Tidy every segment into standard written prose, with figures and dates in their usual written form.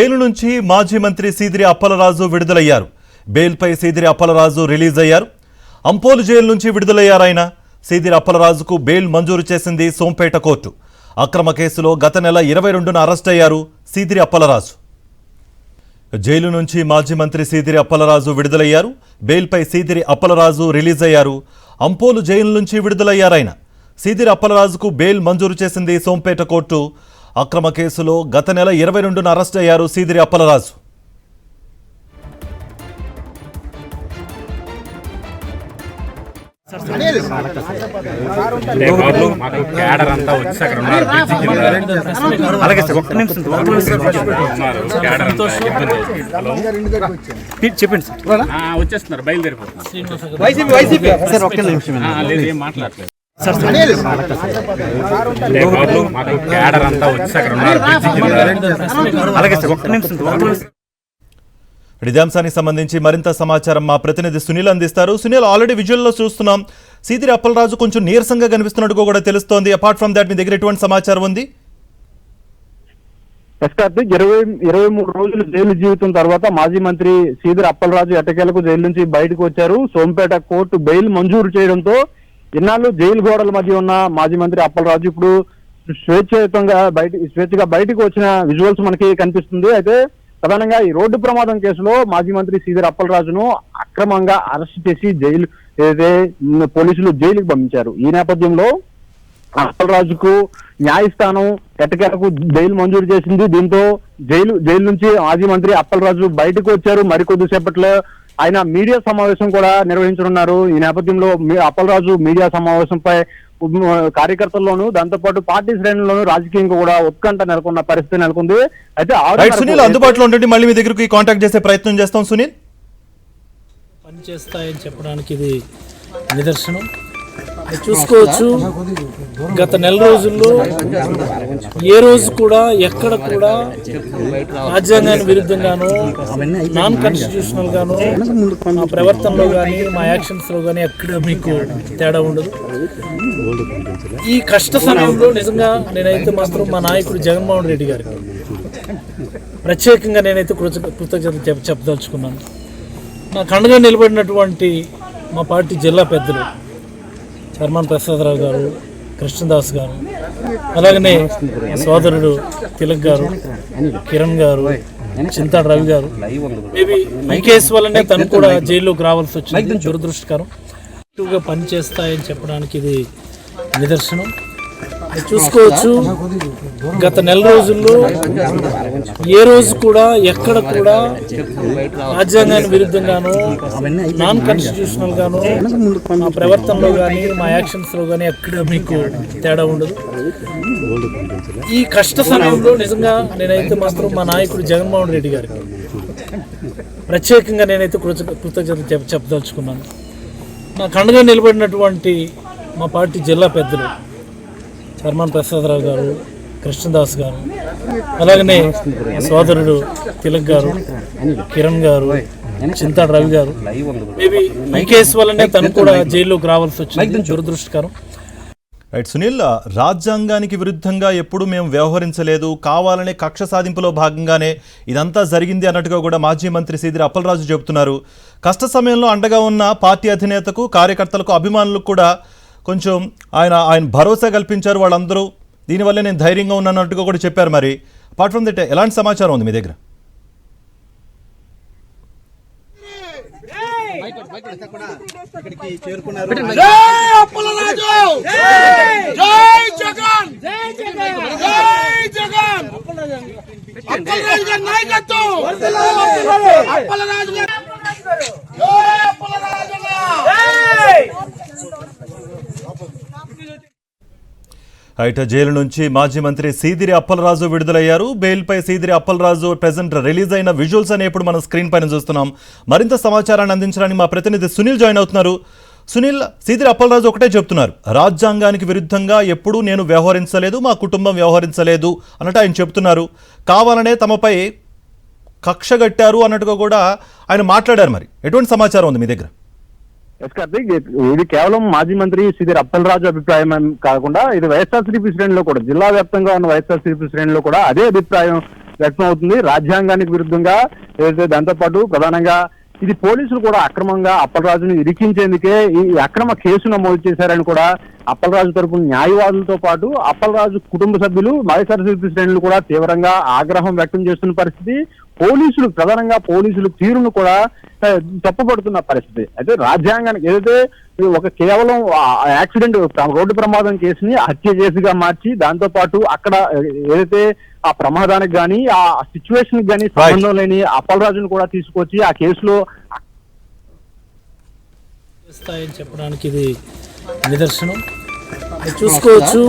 Jail నుంచి మాజీ మంత్రి సీదిరి అప్పలరాజు విడుదలయ్యారు. బెయిల్పై సీదిరి అప్పలరాజు రిలీజ్ అయ్యారు. అంపోలు జైలు నుంచి విడుదలయ్యారు. ఆయన సీదిరి అప్పలరాజుకు బెయిల్ మంజూరు చేసింది సోంపేట కోర్టు. అక్రమ కేసులో గత నెల 22న అరెస్ట్ అయ్యారు సీదిరి అప్పలరాజు. జైలు నుంచి మాజీ మంత్రి సీదిరి అప్పలరాజు విడుదలయ్యారు. బెయిల్పై సీదిరి అప్పలరాజు రిలీజ్ అయ్యారు. అంపోలు జైలు నుంచి విడుదలయ్యారు. ఆయన సీదిరి అప్పలరాజుకు బెయిల్ మంజూరు చేసింది సోంపేట కోర్టు. అక్రమ కేసులో గత నెల 22న అరెస్ట్ అయ్యారు సీదిరి అప్పలరాజు. చెప్పండి సార్. వచ్చేస్తున్నారు, బయలుదేరిపోతున్నారు. మాట్లాడలేదు ఇదే అంశానికి సంబంధించి మరింత సమాచారం మా ప్రతినిధి సునీల్ అందిస్తారు. సునీల్, ఆల్రెడీ విజువల్లో చూస్తున్నాం సీదిరి అప్పలరాజు కొంచెం నీరసంగా కనిపిస్తున్నట్టుగా కూడా తెలుస్తోంది. అపార్ట్ ఫ్రమ్ దాట్ మీ దగ్గర ఎటువంటి సమాచారం ఉంది? 23 రోజులు జైలు జీవితం తర్వాత మాజీ మంత్రి సీదిరి అప్పలరాజు ఎట్టకేలకు జైలు నుంచి బయటకు వచ్చారు. సోంపేట కోర్టు బెయిల్ మంజూరు చేయడంతో ఇన్నాళ్ళు జైలు గోడల మధ్య ఉన్న మాజీ మంత్రి అప్పలరాజు ఇప్పుడు స్వేచ్ఛగా బయటకు వచ్చిన విజువల్స్ మనకి కనిపిస్తుంది. అయితే ప్రధానంగా ఈ రోడ్డు ప్రమాదం కేసులో మాజీ మంత్రి సీదిరి అప్పలరాజును అక్రమంగా అరెస్ట్ చేసి పోలీసులు జైలుకి పంపించారు. ఈ నేపథ్యంలో అప్పలరాజుకు న్యాయస్థానం ఎట్టకేలకు బెయిల్ మంజూరు చేసింది. దీంతో జైలు నుంచి మాజీ మంత్రి అప్పలరాజు బయటకు వచ్చారు. మరికొద్దిసేపట్లో ఆయన మీడియా సమావేశం కూడా నిర్వహించనున్నారు. ఈ నేపథ్యంలో అప్పలరాజు మీడియా సమావేశంపై కార్యకర్తల్లోనూ దాంతోపాటు పార్టీ శ్రేణుల్లోనూ రాజకీయంగా కూడా ఉత్కంఠ నెలకొన్న పరిస్థితి నెలకొంది. అయితే సునీల్ అందుబాటులో ఉండండి, మళ్ళీ మీ దగ్గరికి కాంటాక్ట్ చేసే ప్రయత్నం చేస్తాం. సునీల్, పనిచేస్తాయని చెప్పడానికి ఇది నిదర్శనం. చూసుకోవచ్చు, గత నెల రోజుల్లో ఏ రోజు కూడా ఎక్కడ కూడా రాజ్యాంగానికి విరుద్ధంగానూ నాన్ కాన్స్టిట్యూషనల్ గాను మా ప్రవర్తనలో కానీ మా యాక్షన్స్ లో కానీ ఎక్కడ మీకు తేడా ఉండదు. ఈ కష్ట సమయంలో నిజంగా నేనైతే మాత్రం మా నాయకుడు జగన్మోహన్ రెడ్డి గారికి ప్రత్యేకంగా నేనైతే కృతజ్ఞతలు చెప్పదలుచుకున్నాను. నాకు అండగా నిలబడినటువంటి మా పార్టీ జిల్లా పెద్దలు చర్మన్ ప్రసాదరావు గారు, కృష్ణదాస్ గారు, అలాగనే సోదరుడు తిలక్ గారు, కిరణ్ గారు, చింతాడు రవి గారు, మేబీ ఈ కేసు వల్లనే తను కూడా జైల్లోకి రావాల్సి వచ్చింది. దురదృష్టకరం. ఎక్కువగా పనిచేస్తాయని చెప్పడానికి ఇది నిదర్శనం. చూసుకోవచ్చు, గత నెల రోజుల్లో ఏ రోజు కూడా ఎక్కడ కూడా రాజ్యాంగానికి విరుద్ధంగాను నాన్ కాన్స్టిట్యూషనల్ గాను మా ప్రవర్తనలో కానీ మా యాక్షన్స్ లో కానీ ఎక్కడ మీకు తేడా ఉండదు. ఈ కష్ట సమయంలో నిజంగా నేనైతే మాత్రం మా నాయకుడు జగన్మోహన్ రెడ్డి గారికి ప్రత్యేకంగా నేనైతే కృతజ్ఞతలు చెప్పదలుచుకున్నాను. నాకు అండగా నిలబడినటువంటి మా పార్టీ జిల్లా పెద్దలు చర్మన్ ప్రసాదరావు గారు, కృష్ణదాస్ గారు, అలాగనే సోదరుడు తిలక్ గారు, కిరణ్ గారు, చింతాడు రవి గారు, మేబీ ఈ కేసు వల్లనే తను కూడా జైల్లోకి రావాల్సి వచ్చింది. దురదృష్టకరం. రైట్ సునీల్, రాజ్యాంగానికి విరుద్ధంగా ఎప్పుడు మేము వ్యవహరించలేదు, కావాలనే కక్ష సాధింపులో భాగంగానే ఇదంతా జరిగింది అన్నట్టుగా కూడా మాజీ మంత్రి సీదిరి అప్పలరాజు చెబుతున్నారు. కష్ట సమయంలో అండగా ఉన్న పార్టీ అధినేతకు, కార్యకర్తలకు, అభిమానులకు కూడా కొంచెం ఆయన భరోసా కల్పించారు. వాళ్ళందరూ దీనివల్ల నేను ధైర్యంగా ఉన్నట్టుగా కూడా చెప్పారు. మరి అపార్ట్ ఫ్రమ్ దట్ ఎలాంటి సమాచారం ఉంది మీ దగ్గర? అయితే జైలు నుంచి మాజీ మంత్రి సీదిరి అప్పలరాజు విడుదలయ్యారు. బెయిల్పై సీదిరి అప్పలరాజు ప్రెజెంట్ రిలీజ్ అయిన విజువల్స్ అని ఇప్పుడు మనం స్క్రీన్ పైన చూస్తున్నాం. మరింత సమాచారాన్ని అందించడానికి మా ప్రతినిధి సునీల్ జాయిన్ అవుతున్నారు. సునీల్, సీదిరి అప్పలరాజు ఒకటే చెప్తున్నారు, రాజ్యాంగానికి విరుద్ధంగా ఎప్పుడూ నేను వ్యవహరించలేదు, మా కుటుంబం వ్యవహరించలేదు అన్నట్టు ఆయన చెప్తున్నారు. కావాలనే తమపై కక్షగట్టారు అన్నట్టుగా కూడా ఆయన మాట్లాడారు. మరి ఎటువంటి సమాచారం ఉంది మీ దగ్గర? కార్తీక్, ఇది కేవలం మాజీ మంత్రి సీదిరి అప్పలరాజు అభిప్రాయం కాకుండా ఇది వైఎస్ఆర్సీపీ శ్రేణిలో కూడా, జిల్లా వ్యాప్తంగా ఉన్న వైఎస్ఆర్సీపీ శ్రేణిలో కూడా అదే అభిప్రాయం వ్యక్తం అవుతుంది. రాజ్యాంగానికి విరుద్ధంగా ఏదైతే దాంతోపాటు ప్రధానంగా ఇది పోలీసులు కూడా అక్రమంగా అప్పలరాజును ఇరికించేందుకే ఈ అక్రమ కేసు నమోదు చేశారని కూడా అప్పలరాజు తరపున న్యాయవాదులతో పాటు అప్పలరాజు కుటుంబ సభ్యులు వైఎస్ఆర్సీపీ శ్రేణులు కూడా తీవ్రంగా ఆగ్రహం వ్యక్తం చేస్తున్న పరిస్థితి. పోలీసులు ప్రధానంగా పోలీసులు తీరును కూడా తప్పుపడుతున్న పరిస్థితి. అయితే రాజ్యాంగానికి ఏదైతే ఒక కేవలం యాక్సిడెంట్ రోడ్డు ప్రమాదం కేసుని హత్య కేసుగా మార్చి దాంతో పాటు అక్కడ ఏదైతే ఆ ప్రమాదానికి గానీ ఆ సిచ్యువేషన్ గానీ సంబంధం లేని అప్పలరాజును కూడా తీసుకొచ్చి ఆ కేసులో స్థాయిని చెప్పడానికి ఇది నిదర్శనం. చూసుకోవచ్చు,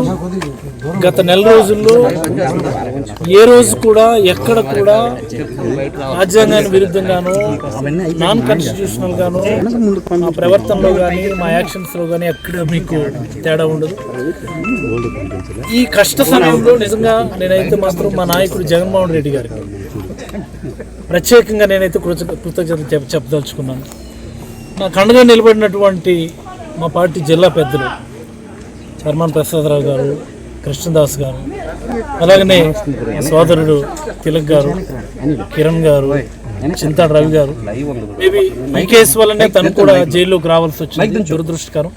గత నెల రోజుల్లో ఏ రోజు కూడా ఎక్కడ కూడా రాజ్యాంగానికి విరుద్ధంగానో నాన్ కాన్స్టిట్యూషనల్ గానో మా ప్రవర్తనలో కానీ మా యాక్షన్స్ లో కానీ ఎక్కడ మీకు తేడా ఉండదు. ఈ కష్ట సమయంలో నిజంగా నేనైతే మాత్రం మా నాయకుడు జగన్మోహన్ రెడ్డి గారికి ప్రత్యేకంగా నేనైతే కృతజ్ఞతలు చెప్పదలుచుకున్నాను. నా కండగా నిలబడినటువంటి మా పార్టీ జిల్లా పెద్దలు చర్మన్ ప్రసాదరావు గారు, కృష్ణదాస్ గారు, అలాగనే సోదరుడు తిలక్ గారు, కిరణ్ గారు, చింతాడు రవి గారు, మేబీ ఈ కేసు వల్లనే తను కూడా జైల్లోకి రావాల్సి వచ్చింది, దురదృష్టకరం.